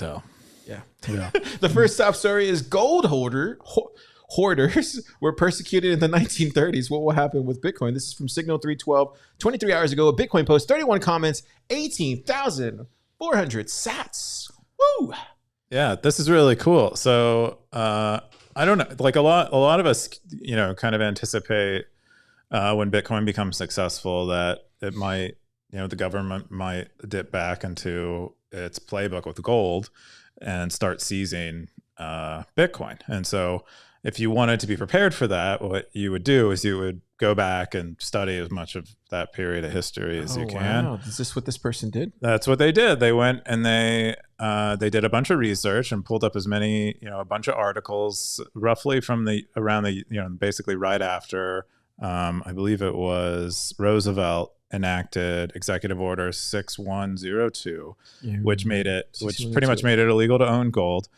though. Yeah. Yeah. The first top story is hoarders were persecuted in the 1930s. What will happen with Bitcoin? This is from Signal 312. 23 hours ago, a Bitcoin post, 31 comments, 18,400 sats. Woo! Yeah, this is really cool. So I don't know, like a lot of us, kind of anticipate when Bitcoin becomes successful that it might, the government might dip back into its playbook with gold and start seizing Bitcoin. And so if you wanted to be prepared for that, what you would do is you would go back and study as much of that period of history as you can. Wow. Is this what this person did? That's what they did. They went and they did a bunch of research and pulled up as many, a bunch of articles roughly from basically right after, I believe it was Roosevelt enacted Executive Order 6102, which pretty much made it illegal to own gold.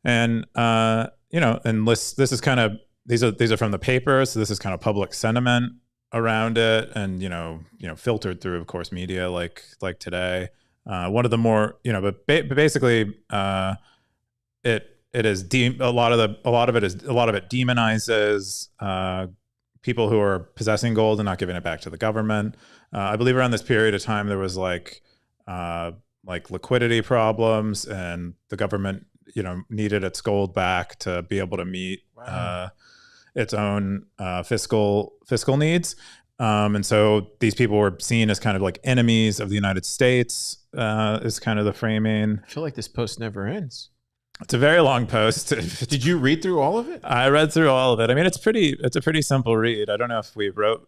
And and this is kind of these are from the papers, so this is kind of public sentiment around it, and filtered through, of course, media like today. One of the more but basically it is a lot of it demonizes people who are possessing gold and not giving it back to the government. I believe around this period of time there was like liquidity problems, and the government needed its gold back to be able to meet its own fiscal needs. And so these people were seen as kind of like enemies of the United States, is kind of the framing. I feel like this post never ends. It's a very long post. Did you read through all of it? I read through all of it. I mean, it's a pretty simple read. I don't know if we wrote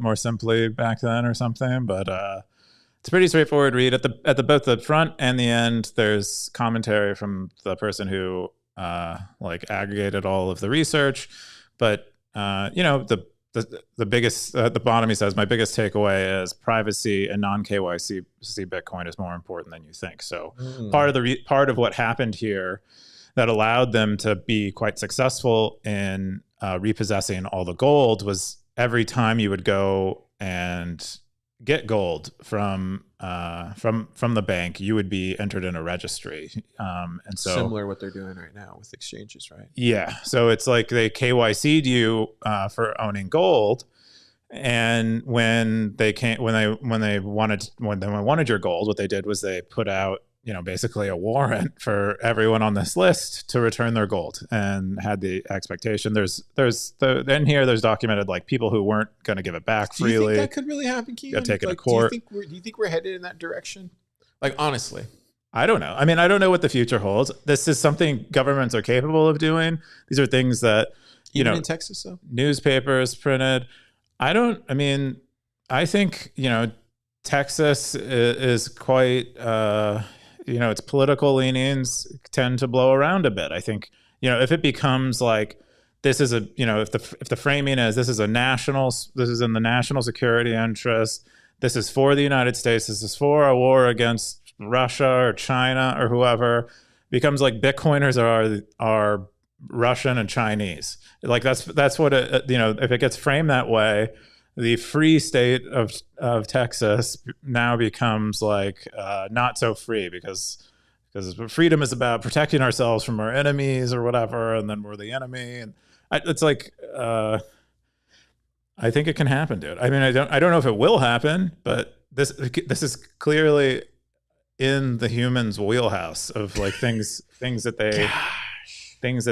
more simply back then or something, but it's a pretty straightforward read. At both the front and the end, there's commentary from the person who aggregated all of the research. But the biggest at the bottom, he says, my biggest takeaway is privacy and non-KYC Bitcoin is more important than you think. So part of what happened here that allowed them to be quite successful in repossessing all the gold was every time you would go and get gold from the bank, you would be entered in a registry. And so similar to what they're doing right now with exchanges, right? Yeah. So it's like they KYC'd you for owning gold. And when they wanted your gold, what they did was they put out, basically a warrant for everyone on this list to return their gold, and had the expectation. There's documented like people who weren't going to give it back freely. Do you think that could really happen, Keyan? Got taken to court. Do you think we're headed in that direction? Like, honestly. I don't know. I mean, I don't know what the future holds. This is something governments are capable of doing. These are things that, Even in Texas, though? Newspapers printed. I think, Texas is quite, its political leanings tend to blow around a bit. I think, if it becomes like, this is if the framing is, this is in the national security interest, this is for the United States, this is for a war against Russia or China or whoever, becomes like Bitcoiners are Russian and Chinese. Like that's what if it gets framed that way, the free state of Texas now becomes like not so free, because freedom is about protecting ourselves from our enemies or whatever, and then we're the enemy. And it's like I think it can happen, dude. I mean, I don't know if it will happen, but this is clearly in the humans' wheelhouse of like things that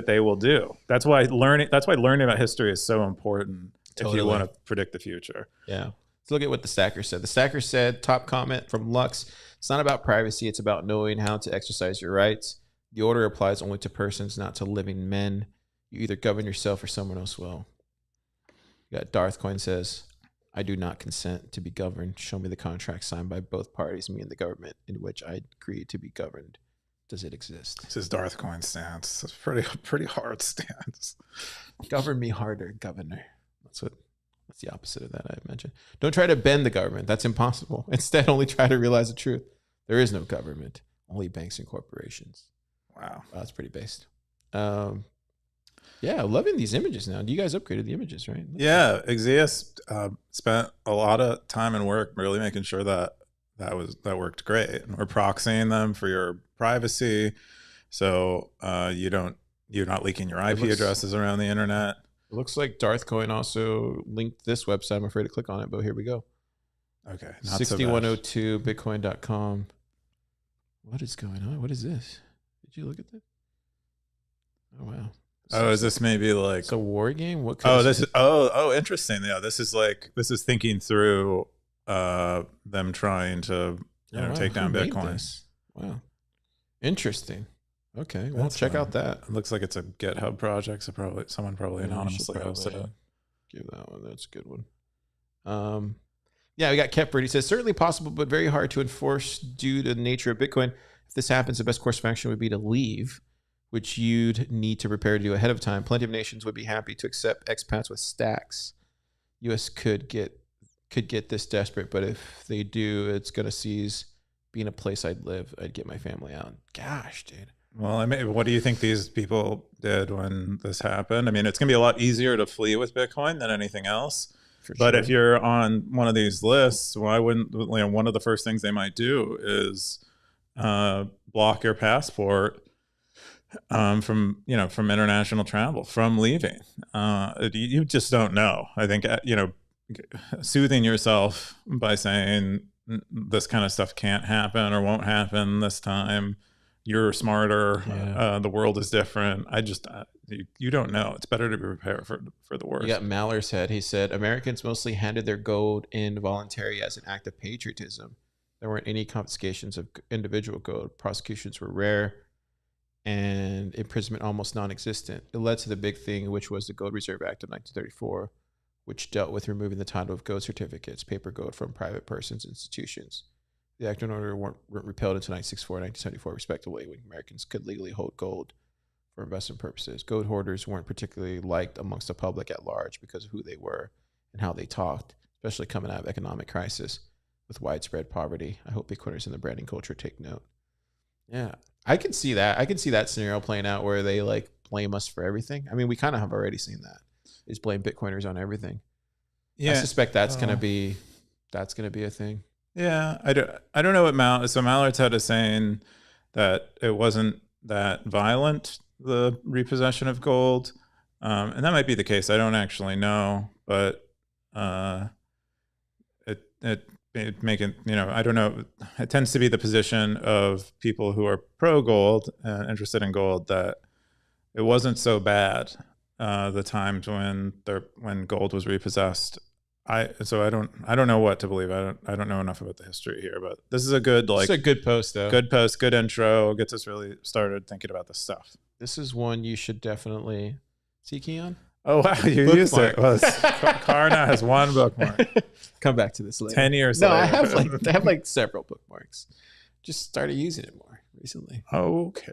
they will do. That's why learning about history is so important. Totally. If you want to predict the future. Yeah. Let's look at what the Stacker said. The Stacker said, top comment from Lux, it's not about privacy, it's about knowing how to exercise your rights. The order applies only to persons, not to living men. You either govern yourself or someone else will. You got Darthcoin says, I do not consent to be governed. Show me the contract signed by both parties, me and the government, in which I agree to be governed. Does it exist? This is Darthcoin stance. It's a pretty hard stance. Govern me harder, governor. That's the opposite of that, I imagine. Don't try to bend the government. That's impossible. Instead, only try to realize the truth. There is no government, only banks and corporations. Wow. That's pretty based. Yeah, loving these images now. You guys upgraded the images, right? Yeah, Exius spent a lot of time and work really making sure that worked great. And we're proxying them for your privacy. So you're not leaking your IP addresses around the internet. It looks like Darth Coin also linked this website. I'm afraid to click on it, but here we go. Okay. 6102 bitcoin.com. What is going on? What is this? Did you look at that? Oh, wow. Is this maybe like it's a war game? What? This is interesting. Yeah, this is thinking through them trying to take down Bitcoin. Wow, interesting. Okay, well, check out that. It looks like it's a GitHub project, so someone anonymously hosted it. Give that one. That's a good one. Yeah, we got Kepford. He says certainly possible, but very hard to enforce due to the nature of Bitcoin. If this happens, the best course of action would be to leave, which you'd need to prepare to do ahead of time. Plenty of nations would be happy to accept expats with stacks. U.S. could get this desperate, but if they do, it's going to seize being a place I'd live. I'd get my family out. Gosh, dude. Well, I mean, what do you think these people did when this happened? I mean, it's going to be a lot easier to flee with Bitcoin than anything else. But if you're on one of these lists, why wouldn't one of the first things they might do is block your passport from international travel, from leaving. You just don't know. I think soothing yourself by saying this kind of stuff can't happen or won't happen this time. You're smarter. Yeah. The world is different. You don't know. It's better to be prepared for the worst. You got Maller's head. He said Americans mostly handed their gold in voluntarily as an act of patriotism. There weren't any confiscations of individual gold. Prosecutions were rare, and imprisonment almost non-existent. It led to the big thing, which was the Gold Reserve Act of 1934, which dealt with removing the title of gold certificates, paper gold, from private persons and institutions. The act and order weren't repealed until 1964 and 1974, respectively, when Americans could legally hold gold for investment purposes. Gold hoarders weren't particularly liked amongst the public at large because of who they were and how they talked, especially coming out of economic crisis with widespread poverty. I hope Bitcoiners in the branding culture take note. Yeah, I can see that. I can see that scenario playing out where they blame us for everything. I mean, we kind of have already seen that. Is blame Bitcoiners on everything. Yeah, I suspect that's gonna be a thing. Yeah, I don't know what so Mallard's head is saying that it wasn't that violent, the repossession of gold, and that might be the case. I don't actually know, but it making I don't know. It tends to be the position of people who are pro gold and interested in gold that it wasn't so bad the times when gold was repossessed. I don't know what to believe. I don't know enough about the history here, but this is a good it's a good post though. Good post, good intro, gets us really started thinking about this stuff. This is one you should definitely see, Keyan. Oh wow, you used it. Well, Car now has one bookmark. Come back to this later. 10 years later. I have several bookmarks. Just started using it more recently. Okay.